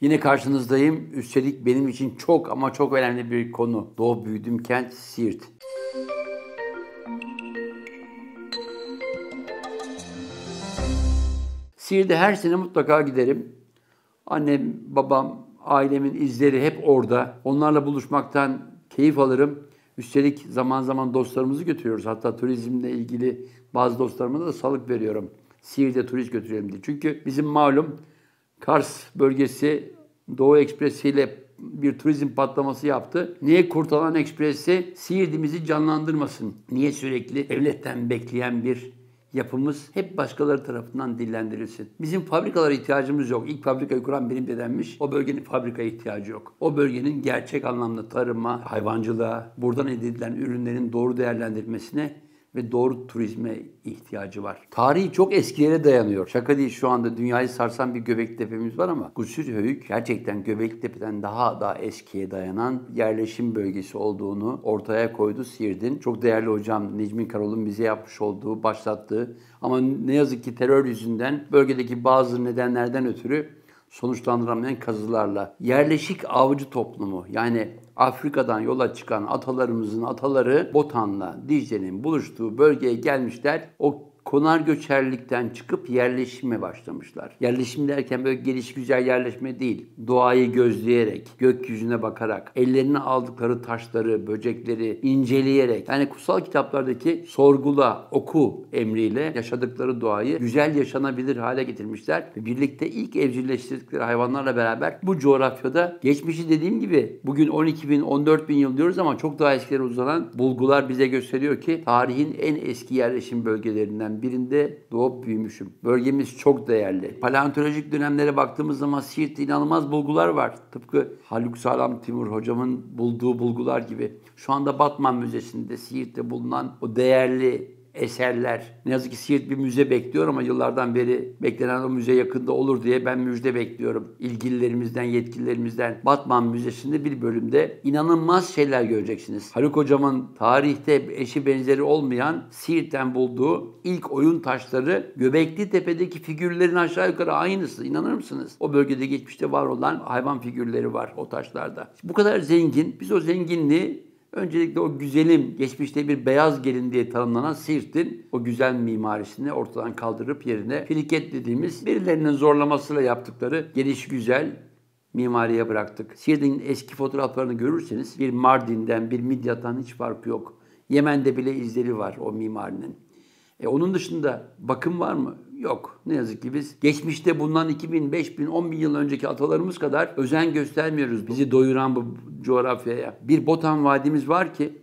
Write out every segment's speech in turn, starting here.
Yine karşınızdayım. Üstelik benim için çok ama çok önemli bir konu. Doğup büyüdüğüm kent Siirt. Siirt'e her sene mutlaka giderim. Annem, babam, ailemin izleri hep orada. Onlarla buluşmaktan keyif alırım. Üstelik zaman zaman dostlarımızı götürüyoruz. Hatta turizmle ilgili bazı dostlarıma da salık veriyorum. Siirt'e turist götürelim diye. Çünkü bizim malum Kars bölgesi Doğu Ekspresi ile bir turizm patlaması yaptı. Niye Kurtalan Ekspresi Siirt'imizi canlandırmasın? Niye sürekli devletten bekleyen bir yapımız hep başkaları tarafından dillendirilsin? Bizim fabrikalara ihtiyacımız yok. İlk fabrikayı kuran benim dedemmiş. O bölgenin fabrikaya ihtiyacı yok. O bölgenin gerçek anlamda tarıma, hayvancılığa, buradan elde edilen ürünlerin doğru değerlendirilmesine ve doğru turizme ihtiyacı var. Tarihi çok eskilere dayanıyor. Şaka değil, şu anda dünyayı sarsan bir Göbeklitepe'miz var ama Gusülhöyük gerçekten Göbeklitepe'den daha da eskiye dayanan yerleşim bölgesi olduğunu ortaya koydu Siirt'in. Çok değerli hocam Necmi Karol'un bize yapmış olduğu, başlattığı ama ne yazık ki terör yüzünden bölgedeki bazı nedenlerden ötürü sonuçlandırılamayan kazılarla. Yerleşik avcı toplumu, yani Afrika'dan yola çıkan atalarımızın ataları Botan'la Dicle'nin buluştuğu bölgeye gelmişler. O konar göçerlikten çıkıp yerleşime başlamışlar. Yerleşim derken böyle gelişigüzel yerleşme değil. Doğayı gözleyerek, gökyüzüne bakarak, ellerine aldıkları taşları, böcekleri inceleyerek, yani kutsal kitaplardaki sorgula, oku emriyle yaşadıkları doğayı güzel yaşanabilir hale getirmişler. Ve birlikte ilk evcilleştirdikleri hayvanlarla beraber bu coğrafyada geçmişi, dediğim gibi bugün 12 bin, 14 bin yıl diyoruz ama çok daha eskilere uzanan bulgular bize gösteriyor ki tarihin en eski yerleşim bölgelerinden birinde doğup büyümüşüm. Bölgemiz çok değerli. Paleontolojik dönemlere baktığımız zaman Siirt'te inanılmaz bulgular var. Tıpkı Haluk Sağlam Timur hocamın bulduğu bulgular gibi. Şu anda Batman Müzesi'nde Siirt'te bulunan o değerli eserler. Ne yazık ki Siirt bir müze bekliyor ama yıllardan beri beklenen o müze yakında olur diye ben müjde bekliyorum. İlgililerimizden, yetkililerimizden. Batman Müzesi'nde bir bölümde inanılmaz şeyler göreceksiniz. Haluk hocamın tarihte eşi benzeri olmayan Siirt'ten bulduğu ilk oyun taşları Göbeklitepe'deki figürlerin aşağı yukarı aynısı. İnanır mısınız? O bölgede geçmişte var olan hayvan figürleri var o taşlarda. Bu kadar zengin. Biz o zenginliği öncelikle o güzelim, geçmişte bir beyaz gelin diye tanımlanan Siirt'in o güzel mimarisini ortadan kaldırıp yerine filiket dediğimiz birilerinin zorlamasıyla yaptıkları gelişigüzel mimariye bıraktık. Siirt'in eski fotoğraflarını görürseniz bir Mardin'den, bir Midyat'tan hiç farkı yok. Yemen'de bile izleri var o mimarinin. Onun dışında bakım var mı? Yok. Ne yazık ki biz geçmişte bundan 2000, 5000, 10.000 yıl önceki atalarımız kadar özen göstermiyoruz bizi doyuran bu coğrafyaya. Bir Botan Vadimiz var ki,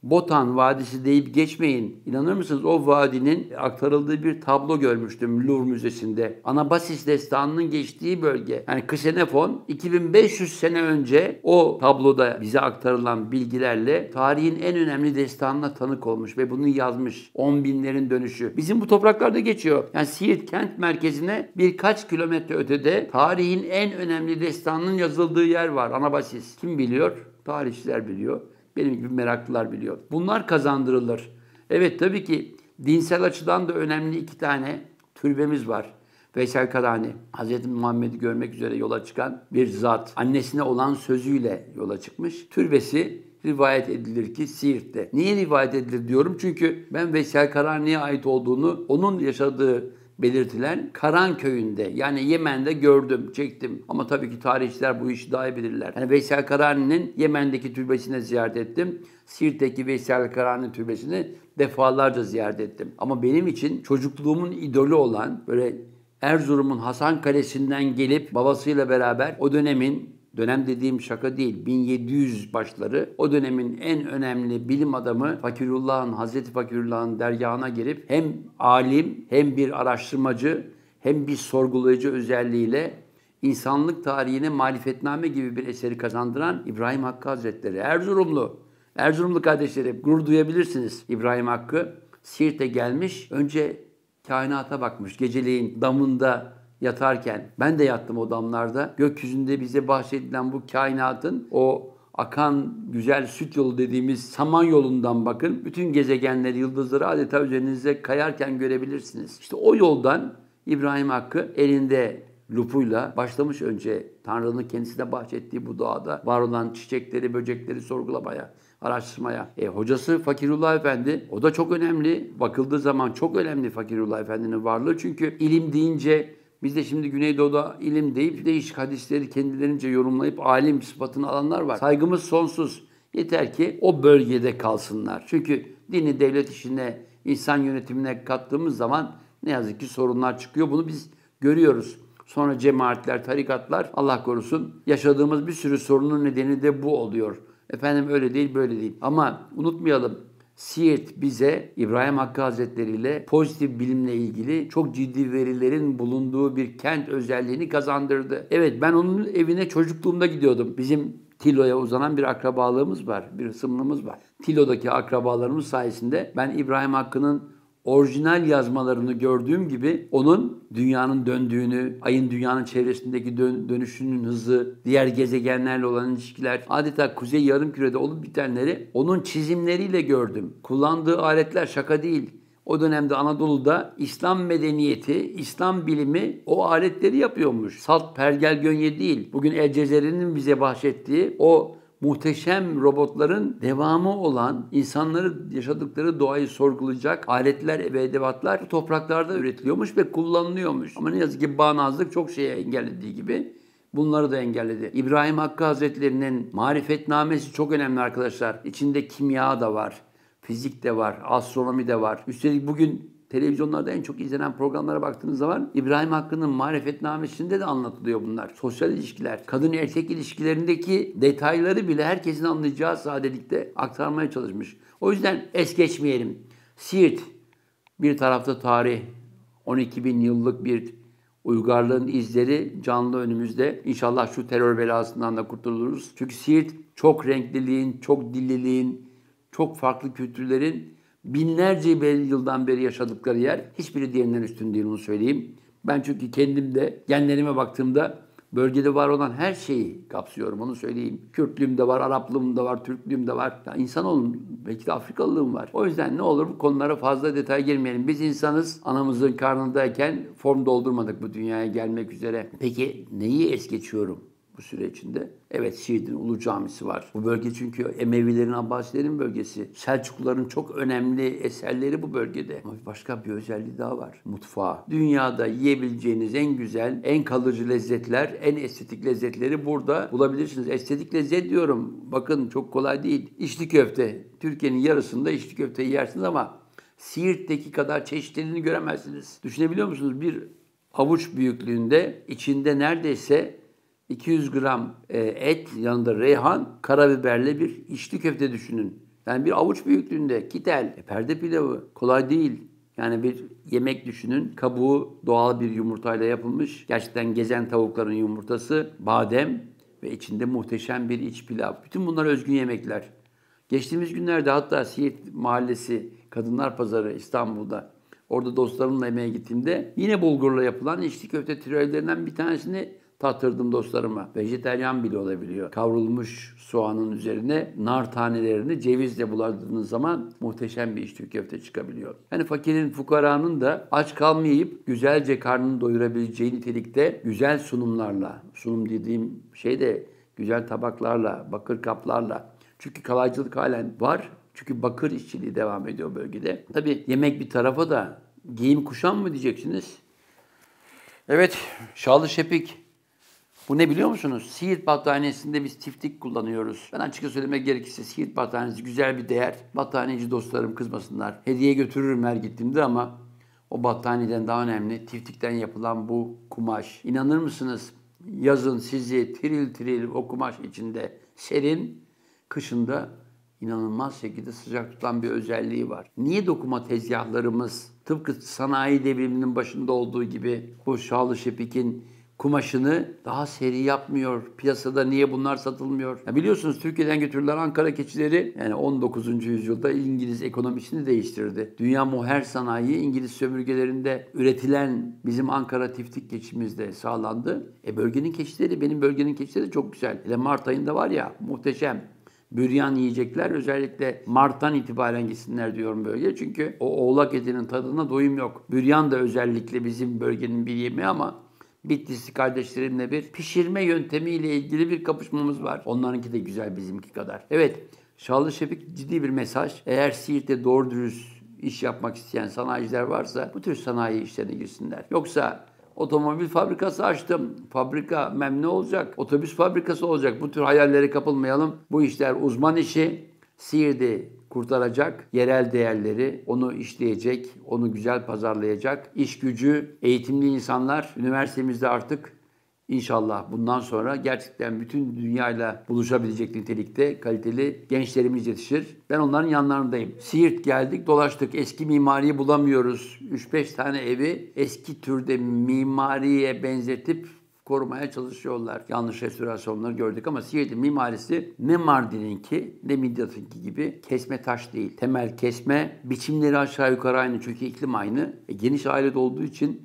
Botan Vadisi deyip geçmeyin. İnanır mısınız, o vadinin aktarıldığı bir tablo görmüştüm Louvre Müzesi'nde. Anabasis destanının geçtiği bölge. Yani Ksenofon 2500 sene önce o tabloda bize aktarılan bilgilerle tarihin en önemli destanına tanık olmuş ve bunu yazmış. 10 binlerin dönüşü. Bizim bu topraklarda geçiyor. Yani Siirt kent merkezine birkaç kilometre ötede tarihin en önemli destanının yazıldığı yer var. Anabasis. Kim biliyor? Tarihçiler biliyor. Benim gibi meraklılar biliyor. Bunlar kazandırılır. Evet, tabii ki dinsel açıdan da önemli iki tane türbemiz var. Veysel Karani, Hz. Muhammed'i görmek üzere yola çıkan bir zat. Annesine olan sözüyle yola çıkmış. Türbesi rivayet edilir ki Siirt'te. Niye rivayet edilir diyorum? Çünkü ben Veysel Karani'ye ait olduğunu, onun yaşadığı belirtilen Karan köyünde, yani Yemen'de gördüm, çektim. Ama tabii ki tarihçiler bu işi daha iyi bilirler. Yani Veysel Karani'nin Yemen'deki türbesini ziyaret ettim. Siirt'teki Veysel Karani türbesini defalarca ziyaret ettim. Ama benim için çocukluğumun idolü olan, böyle Erzurum'un Hasan Kalesi'nden gelip babasıyla beraber o dönem dediğim şaka değil, 1700 başları, o dönemin en önemli bilim adamı Hazreti Fakirullah'ın dergahına girip hem alim, hem bir araştırmacı, hem bir sorgulayıcı özelliğiyle insanlık tarihine marifetname gibi bir eseri kazandıran İbrahim Hakkı Hazretleri. Erzurumlu kardeşlerim, gurur duyabilirsiniz. İbrahim Hakkı Siirt'e gelmiş, önce kainata bakmış. Geceleyin damında yatarken, ben de yattım o damlarda. Gökyüzünde bize bahsedilen bu kainatın o akan güzel süt yolu dediğimiz saman yolundan bakın. Bütün gezegenleri, yıldızları adeta üzerinize kayarken görebilirsiniz. İşte o yoldan İbrahim Hakkı elinde lupuyla başlamış önce Tanrı'nın kendisine bahşettiği bu doğada var olan çiçekleri, böcekleri sorgulamaya, araştırmaya. Hocası Fakirullah Efendi, o da çok önemli. Bakıldığı zaman çok önemli Fakirullah Efendi'nin varlığı. Çünkü ilim deyince biz de şimdi Güneydoğu'da ilim deyip değişik hadisleri kendilerince yorumlayıp alim sıfatını alanlar var. Saygımız sonsuz. Yeter ki o bölgede kalsınlar. Çünkü dini devlet işine, insan yönetimine kattığımız zaman ne yazık ki sorunlar çıkıyor. Bunu biz görüyoruz. Sonra cemaatler, tarikatlar, Allah korusun, yaşadığımız bir sürü sorunun nedeni de bu oluyor. Efendim öyle değil, böyle değil. Ama unutmayalım, Siirt bize İbrahim Hakkı Hazretleri ile pozitif bilimle ilgili çok ciddi verilerin bulunduğu bir kent özelliğini kazandırdı. Evet, ben onun evine çocukluğumda gidiyordum. Bizim Tilo'ya uzanan bir akrabalığımız var, bir hısımlığımız var. Tilo'daki akrabalarımız sayesinde ben İbrahim Hakkı'nın orijinal yazmalarını gördüğüm gibi onun dünyanın döndüğünü, ayın dünyanın çevresindeki dönüşünün hızı, diğer gezegenlerle olan ilişkiler, adeta kuzey yarımkürede olup bitenleri onun çizimleriyle gördüm. Kullandığı aletler şaka değil. O dönemde Anadolu'da İslam medeniyeti, İslam bilimi o aletleri yapıyormuş. Salt pergel gönye değil. Bugün El Cezeri'nin bize bahşettiği o muhteşem robotların devamı olan, insanların yaşadıkları doğayı sorgulayacak aletler ve edevatlar bu topraklarda üretiliyormuş ve kullanılıyormuş. Ama ne yazık ki bağnazlık çok şeye engellediği gibi bunları da engelledi. İbrahim Hakkı Hazretleri'nin marifetnamesi çok önemli arkadaşlar. İçinde kimya da var, fizik de var, astronomi de var. Üstelik bugün televizyonlarda en çok izlenen programlara baktığınız zaman İbrahim Hakkı'nın marifetnamesinde de anlatılıyor bunlar. Sosyal ilişkiler, kadın erkek ilişkilerindeki detayları bile herkesin anlayacağı sadelikte aktarmaya çalışmış. O yüzden es geçmeyelim. Siirt bir tarafta tarih, 12 bin yıllık bir uygarlığın izleri canlı önümüzde. İnşallah şu terör belasından da kurtuluruz. Çünkü Siirt çok renkliliğin, çok dilliliğin, çok farklı kültürlerin binlerce yıldan beri yaşadıkları yer. Hiçbiri diğerinden üstün değil, onu söyleyeyim. Ben çünkü kendim de genlerime baktığımda bölgede var olan her şeyi kapsıyorum, onu söyleyeyim. Kürtlüğüm de var, Araplığım da var, Türklüğüm de var. Ya insanoğlum, belki de Afrikalılığım var. O yüzden ne olur bu konulara fazla detay girmeyelim. Biz insanız, anamızın karnındayken form doldurmadık bu dünyaya gelmek üzere. Peki neyi es geçiyorum bu süre içinde? Evet, Siirt'in Ulu Camisi var. Bu bölge çünkü Emevilerin, Abbasilerin bölgesi. Selçukluların çok önemli eserleri bu bölgede. Ama başka bir özelliği daha var. Mutfağı. Dünyada yiyebileceğiniz en güzel, en kalıcı lezzetler, en estetik lezzetleri burada bulabilirsiniz. Estetik lezzet diyorum. Bakın çok kolay değil. İçli köfte. Türkiye'nin yarısında içli köfteyi yersiniz ama Siirt'teki kadar çeşitliliğini göremezsiniz. Düşünebiliyor musunuz? Bir avuç büyüklüğünde, içinde neredeyse 200 gram et, yanında reyhan, karabiberle bir içli köfte düşünün. Yani bir avuç büyüklüğünde kitel, perde pilavı kolay değil. Yani bir yemek düşünün. Kabuğu doğal bir yumurtayla yapılmış. Gerçekten gezen tavukların yumurtası, badem ve içinde muhteşem bir iç pilav. Bütün bunlar özgün yemekler. Geçtiğimiz günlerde hatta Siirt Mahallesi Kadınlar Pazarı İstanbul'da, orada dostlarımla yemeğe gittiğimde yine bulgurla yapılan içli köfte türevlerinden bir tanesini tattırdım dostlarıma. Vejeteryan bile olabiliyor. Kavrulmuş soğanın üzerine nar tanelerini cevizle buladığınız zaman muhteşem bir içli köfte çıkabiliyor. Yani fakirin, fukaranın da aç kalmayıp güzelce karnını doyurabileceği nitelikte güzel sunumlarla, sunum dediğim şey de güzel tabaklarla, bakır kaplarla. Çünkü kalaycılık halen var. Çünkü bakır işçiliği devam ediyor bölgede. Tabii yemek bir tarafa da giyim kuşam mı diyeceksiniz? Evet, şalı şepik. Bu ne biliyor musunuz? Siirt battaniyesinde biz tiftik kullanıyoruz. Ben açıkça söylemek gerekirse Siirt battaniyesi güzel bir değer. Battaniyeci dostlarım kızmasınlar. Hediye götürürüm her gittiğimde ama o battaniyeden daha önemli tiftikten yapılan bu kumaş. İnanır mısınız? Yazın sizi tiril tiril o kumaş içinde serin, kışında inanılmaz şekilde sıcak tutan bir özelliği var. Niye dokuma tezgahlarımız tıpkı sanayi devriminin başında olduğu gibi bu şalı şepikin kumaşını daha seri yapmıyor? Piyasada niye bunlar satılmıyor? Ya biliyorsunuz Türkiye'den götürülen Ankara keçileri yani 19. yüzyılda İngiliz ekonomisini değiştirdi. Dünya moher sanayi İngiliz sömürgelerinde üretilen bizim Ankara tiftik keçimizde sağlandı. Bölgenin keçileri, benim bölgenin keçileri çok güzel. Hele Mart ayında var ya muhteşem. Büryan yiyecekler özellikle Mart'tan itibaren gitsinler diyorum bölge. Çünkü o oğlak etinin tadına doyum yok. Büryan da özellikle bizim bölgenin bir yemeği ama Bitlisli kardeşlerimle bir pişirme yöntemiyle ilgili bir kapışmamız var. Onlarınki de güzel bizimki kadar. Evet, Şahlı Şefik ciddi bir mesaj. Eğer Siirt'te doğru dürüst iş yapmak isteyen sanayiciler varsa bu tür sanayi işlerine girsinler. Yoksa otomobil fabrikası açtım. Fabrika memnun olacak. Otobüs fabrikası olacak. Bu tür hayallere kapılmayalım. Bu işler uzman işi. Siirt'i kurtaracak, yerel değerleri, onu işleyecek, onu güzel pazarlayacak, iş gücü, eğitimli insanlar üniversitemizde artık İnşallah bundan sonra gerçekten bütün dünyayla buluşabilecek nitelikte kaliteli gençlerimiz yetişir. Ben onların yanlarındayım. Siirt geldik, dolaştık. Eski mimariyi bulamıyoruz. 3-5 tane evi eski türde mimariye benzetip korumaya çalışıyorlar. Yanlış restorasyonları gördük ama Siirt'in mimarisi ne Mardin'inki ne Midyat'ınki gibi kesme taş değil. Temel kesme, biçimleri aşağı yukarı aynı çünkü iklim aynı. Geniş ailede olduğu için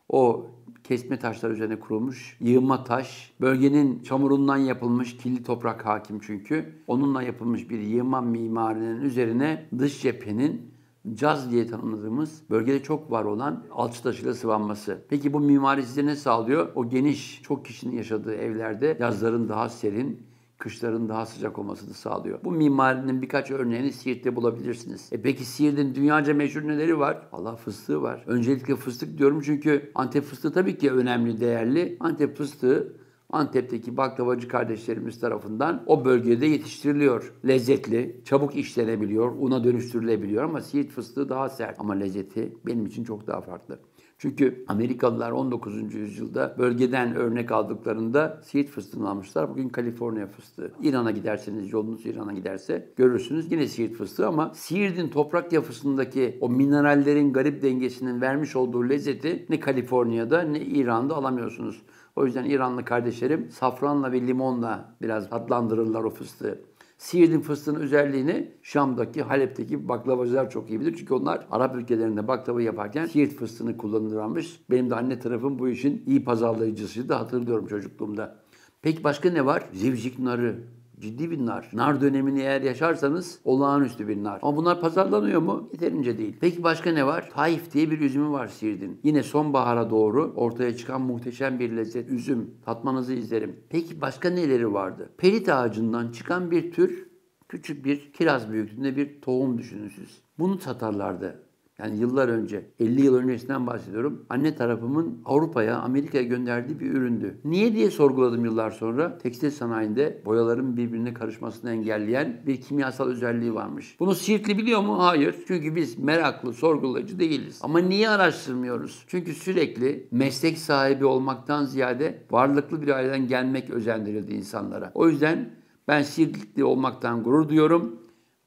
o kesme taşlar üzerine kurulmuş. Yığma taş, bölgenin çamurundan yapılmış, kirli toprak hakim çünkü. Onunla yapılmış bir yığma mimarinin üzerine dış cephenin caz diye tanımladığımız bölgede çok var olan alçı taşıyla sıvanması. Peki bu mimari size ne sağlıyor? O geniş, çok kişinin yaşadığı evlerde yazların daha serin, kışların daha sıcak olmasını sağlıyor. Bu mimarinin birkaç örneğini Siirt'te bulabilirsiniz. Peki Siirt'in dünyaca meşhur neleri var? Allah fıstığı var. Öncelikle fıstık diyorum çünkü Antep fıstığı tabii ki önemli, değerli. Antep fıstığı Antep'teki baklavacı kardeşlerimiz tarafından o bölgede yetiştiriliyor. Lezzetli, çabuk işlenebiliyor, una dönüştürülebiliyor ama Siirt fıstığı daha sert. Ama lezzeti benim için çok daha farklı. Çünkü Amerikalılar 19. yüzyılda bölgeden örnek aldıklarında Siirt fıstığını almışlar. Bugün Kaliforniya fıstığı. İran'a giderseniz, yolunuz İran'a giderse görürsünüz yine Siirt fıstığı ama Siirt'in toprak yapısındaki o minerallerin garip dengesinin vermiş olduğu lezzeti ne Kaliforniya'da ne İran'da alamıyorsunuz. O yüzden İranlı kardeşlerim safranla ve limonla biraz adlandırırlar o fıstığı. Siirt'in fıstığının özelliğini Şam'daki, Halep'teki baklavacılar çok iyi bilir. Çünkü onlar Arap ülkelerinde baklava yaparken Siirt fıstığını kullanırlarmış. Benim de anne tarafım bu işin iyi pazarlayıcısıydı, hatırlıyorum çocukluğumda. Peki başka ne var? Zivcik narı. Ciddi bir nar. Nar dönemini eğer yaşarsanız olağanüstü bir nar. Ama bunlar pazarlanıyor mu? Yeterince değil. Peki başka ne var? Taif diye bir üzümü var Siirt'in. Yine sonbahara doğru ortaya çıkan muhteşem bir lezzet. Üzüm. Tatmanızı izlerim. Peki başka neleri vardı? Perit ağacından çıkan bir tür, küçük bir kiraz büyüklüğünde bir tohum düşünün siz. Bunu satarlardı. Yani yıllar önce, 50 yıl öncesinden bahsediyorum. Anne tarafımın Avrupa'ya, Amerika'ya gönderdiği bir üründü. Niye diye sorguladım yıllar sonra. Tekstil sanayinde boyaların birbirine karışmasını engelleyen bir kimyasal özelliği varmış. Bunu Siirtli biliyor mu? Hayır. Çünkü biz meraklı, sorgulayıcı değiliz. Ama niye araştırmıyoruz? Çünkü sürekli meslek sahibi olmaktan ziyade varlıklı bir aileden gelmek özendirildi insanlara. O yüzden ben Siirtli olmaktan gurur duyuyorum.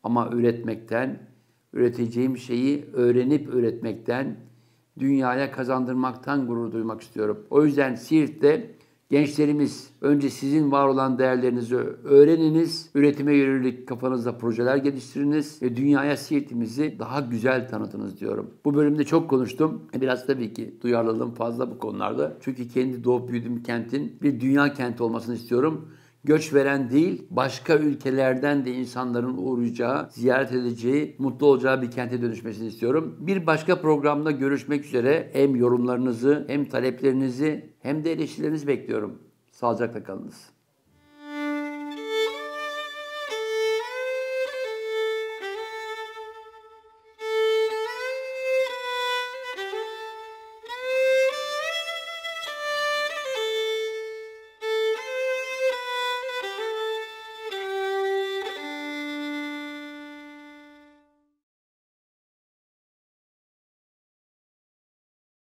Ama üreteceğim şeyi öğrenip üretmekten, dünyaya kazandırmaktan gurur duymak istiyorum. O yüzden Siirt'te gençlerimiz önce sizin var olan değerlerinizi öğreniniz, üretime yönelik kafanızda projeler geliştiriniz ve dünyaya Siirt'imizi daha güzel tanıtınız diyorum. Bu bölümde çok konuştum. Biraz tabii ki duyarlılığım fazla bu konularda. Çünkü kendi doğup büyüdüğüm kentin bir dünya kenti olmasını istiyorum. Göç veren değil, başka ülkelerden de insanların uğrayacağı, ziyaret edeceği, mutlu olacağı bir kente dönüşmesini istiyorum. Bir başka programda görüşmek üzere hem yorumlarınızı, hem taleplerinizi, hem de eleştirilerinizi bekliyorum. Sağlıcakla kalınız.